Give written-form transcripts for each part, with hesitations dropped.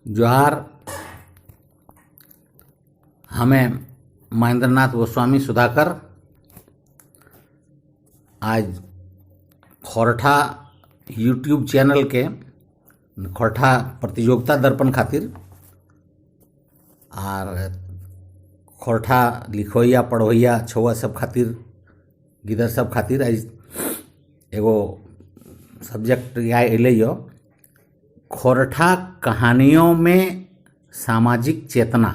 जोहार। हमें महेंद्रनाथ गोस्वामी सुधाकर आज खोरठा यूट्यूब चैनल के खोरठा प्रतियोगिता दर्पण खातिर और खोरठा लिखोइया पढ़ोइया छुआ सब खातिर गिदर सब खातिर आज एगो सब्जेक्ट अइले खोरठा कहानियों में सामाजिक चेतना।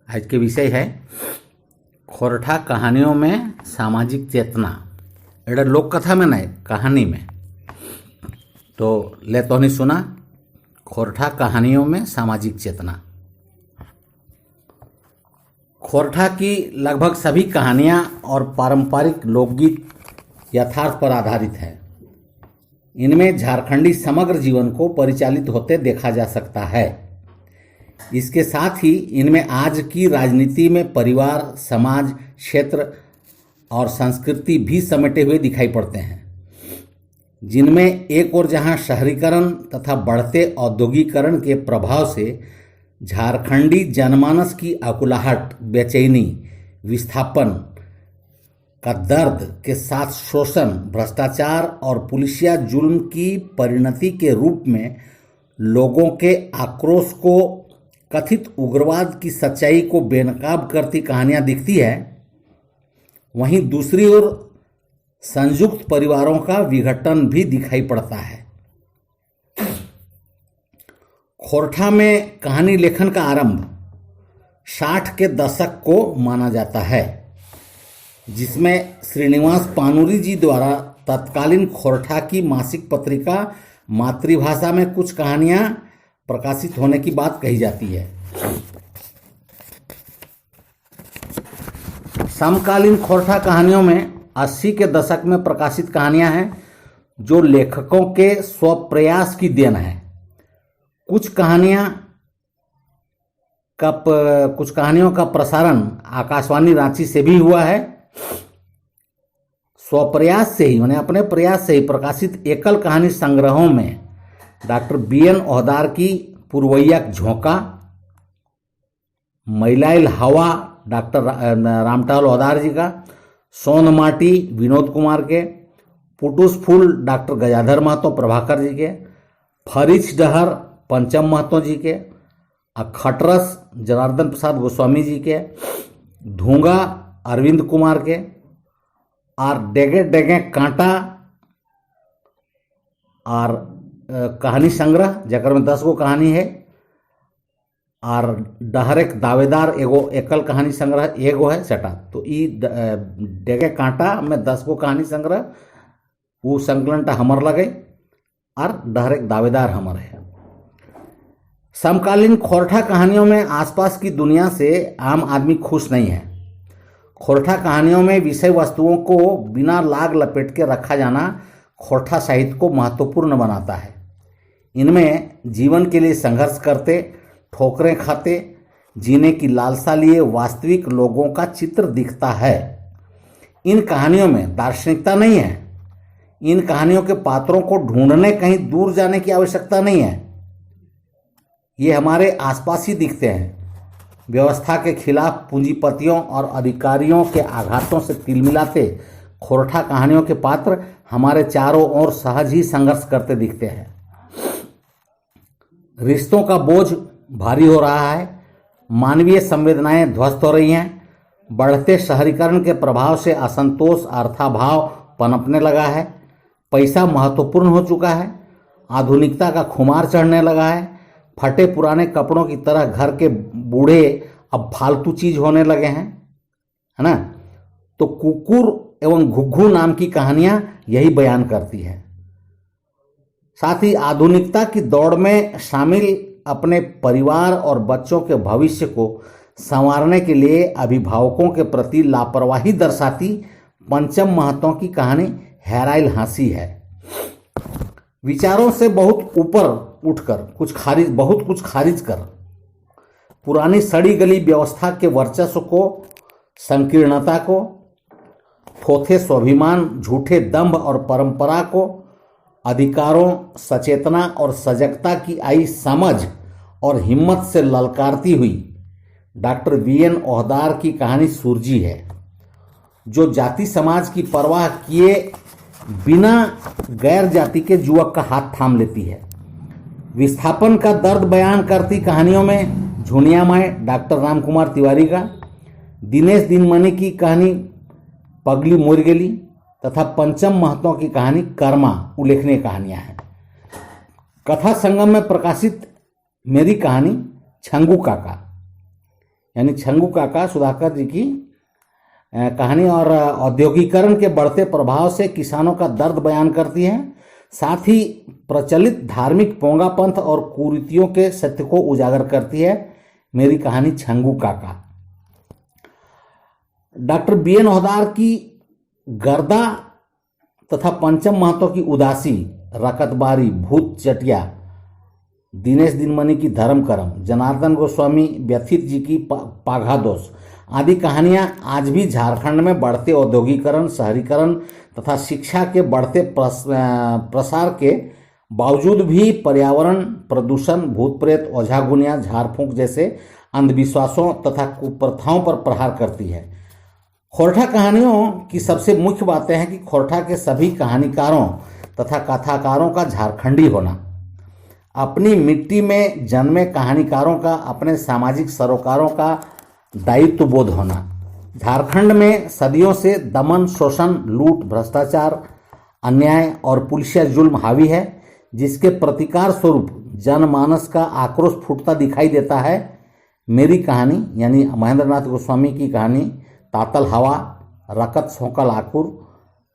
आज के विषय है खोरठा कहानियों में सामाजिक चेतना। एडा लोक कथा में नहीं, कहानी में। तो ले तो नहीं सुना खोरठा कहानियों में सामाजिक चेतना। खोरठा की लगभग सभी कहानियाँ और पारंपरिक लोकगीत यथार्थ पर आधारित है। इनमें झारखंडी समग्र जीवन को परिचालित होते देखा जा सकता है। इसके साथ ही इनमें आज की राजनीति में परिवार, समाज, क्षेत्र और संस्कृति भी समेटे हुए दिखाई पड़ते हैं, जिनमें एक ओर जहां शहरीकरण तथा बढ़ते औद्योगिकरण के प्रभाव से झारखंडी जनमानस की आकुलाहट, बेचैनी, विस्थापन का दर्द के साथ शोषण, भ्रष्टाचार और पुलिसिया जुल्म की परिणति के रूप में लोगों के आक्रोश को, कथित उग्रवाद की सच्चाई को बेनकाब करती कहानियां दिखती है, वहीं दूसरी ओर संयुक्त परिवारों का विघटन भी दिखाई पड़ता है। खोरठा में कहानी लेखन का आरंभ 60 के दशक को माना जाता है, जिसमें श्रीनिवास पानुरी जी द्वारा तत्कालीन खोरठा की मासिक पत्रिका मातृभाषा में कुछ कहानियां प्रकाशित होने की बात कही जाती है। समकालीन खोरठा कहानियों में 80 के दशक में प्रकाशित कहानियां हैं जो लेखकों के स्वप्रयास की देन है। कुछ कहानियों का प्रसारण आकाशवाणी रांची से भी हुआ है। स्वप्रयास से ही, माने अपने प्रयास से ही प्रकाशित एकल कहानी संग्रहों में डॉक्टर BN ओहदार की पुरवैया झोंका, मैलाइल हवा डॉक्टर रामटहल ओहदार जी का, सोन माटी विनोद कुमार के, पुटुस फूल डॉक्टर गजाधर महतो प्रभाकर जी के, फरिच डहर पंचम महतो जी के, खटरस जनार्दन प्रसाद गोस्वामी जी के, ढूंगा अरविंद कुमार के, और डेगे डेगे कांटा और कहानी संग्रह जकर में 10 गो कहानी है, और डहरेक दावेदार एगो एकल कहानी संग्रह एगो है सटा। तो ई डेगे कांटा में 10 गो कहानी संग्रह वो संकलन हमर लगे, और डहरेक दावेदार हमर है। समकालीन खोरठा कहानियों में आसपास की दुनिया से आम आदमी खुश नहीं है। खोरठा कहानियों में विषय वस्तुओं को बिना लाग लपेट के रखा जाना खोरठा साहित्य को महत्वपूर्ण बनाता है। इनमें जीवन के लिए संघर्ष करते, ठोकरें खाते, जीने की लालसा लिए वास्तविक लोगों का चित्र दिखता है। इन कहानियों में दार्शनिकता नहीं है। इन कहानियों के पात्रों को ढूंढने कहीं दूर जाने की आवश्यकता नहीं है। ये हमारे आसपास ही दिखते हैं। व्यवस्था के खिलाफ पूंजीपतियों और अधिकारियों के आघातों से तिलमिलाते खोरठा कहानियों के पात्र हमारे चारों ओर सहज ही संघर्ष करते दिखते हैं। रिश्तों का बोझ भारी हो रहा है, मानवीय संवेदनाएं ध्वस्त हो रही हैं, बढ़ते शहरीकरण के प्रभाव से असंतोष, अर्थाभाव पनपने लगा है, पैसा महत्वपूर्ण हो चुका है, आधुनिकता का खुमार चढ़ने लगा है, फटे पुराने कपड़ों की तरह घर के बूढ़े अब फालतू चीज होने लगे हैं, है ना। तो कुकुर एवं घुग्घू नाम की कहानियां यही बयान करती है। साथ ही आधुनिकता की दौड़ में शामिल अपने परिवार और बच्चों के भविष्य को संवारने के लिए अभिभावकों के प्रति लापरवाही दर्शाती पंचम महतों की कहानी हैराइल हंसी है। विचारों से बहुत ऊपर उठकर बहुत कुछ खारिज कर पुरानी सड़ी गली व्यवस्था के वर्चस्व को संकीर्णता को, थोथे स्वाभिमान, झूठे दंभ और परंपरा को, अधिकारों, सचेतना और सजगता की आई समझ और हिम्मत से ललकारती हुई डॉक्टर वीएन ओहदार की कहानी सुरजी है, जो जाति समाज की परवाह किए बिना गैर जाति के युवक का हाथ थाम लेती है। विस्थापन का दर्द बयान करती कहानियों में झुनिया माए डॉक्टर रामकुमार तिवारी का, दिनेश दिनमणि की कहानी पगली मोर गेली तथा पंचम महतो की कहानी कर्मा उल्लेखनीय कहानियां हैं। कथा संगम में प्रकाशित मेरी कहानी छंगू काका यानी छंगू काका सुधाकर जी की कहानी और औद्योगिकरण के बढ़ते प्रभाव से किसानों का दर्द बयान करती है। साथ ही प्रचलित धार्मिक पोंगापंथ और कुरीतियों के सत्य को उजागर करती है मेरी कहानी छंगू काका। डॉक्टर बीएन ओहदार की गर्दा तथा पंचम महतो की उदासी, रकतबारी, भूत चटिया, दिनेश दिनमणि की धर्म कर्म, जनार्दन गोस्वामी व्यथित जी की पाघादोष आदि कहानियां आज भी झारखंड में बढ़ते औद्योगिकरण, शहरीकरण तथा शिक्षा के बढ़ते प्रसार के बावजूद भी पर्यावरण प्रदूषण, भूत प्रेत, ओझा गुनिया, झाड़ फूंक जैसे अंधविश्वासों तथा कुप्रथाओं पर प्रहार करती है। खोरठा कहानियों की सबसे मुख्य बातें हैं कि खोरठा के सभी कहानीकारों तथा कथाकारों का झारखंडी होना, अपनी मिट्टी में जन्मे कहानीकारों का अपने सामाजिक सरोकारों का दायित्व बोध होना, झारखंड में सदियों से दमन, शोषण, लूट, भ्रष्टाचार, अन्याय और पुलिसिया जुल्म हावी है, जिसके प्रतिकार स्वरूप जनमानस का आक्रोश फूटता दिखाई देता है। मेरी कहानी यानी महेंद्र नाथ गोस्वामी की कहानी तातल हवा, रकत सोकल आकुर,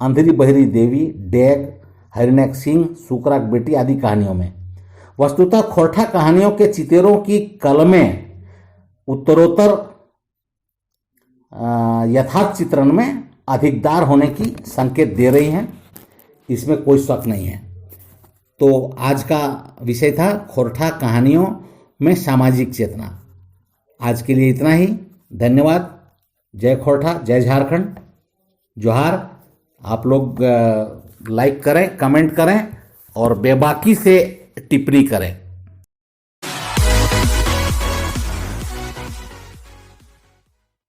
अंधेरी बहरी देवी, डेग, हरिनेक सिंह, सुकराक बेटी आदि कहानियों में। वस्तुतः खोरठा कहानियों के चितेरों की कलमें उत्तरोत्तर यथार्थ चित्रण में अधिकदार होने की संकेत दे रही हैं, इसमें कोई शक नहीं है। तो आज का विषय था खोरठा कहानियों में सामाजिक चेतना। आज के लिए इतना ही। धन्यवाद। जय खोरठा, जय झारखंड, जोहार। आप लोग लाइक करें, कमेंट करें और बेबाकी से टिप्पणी करें।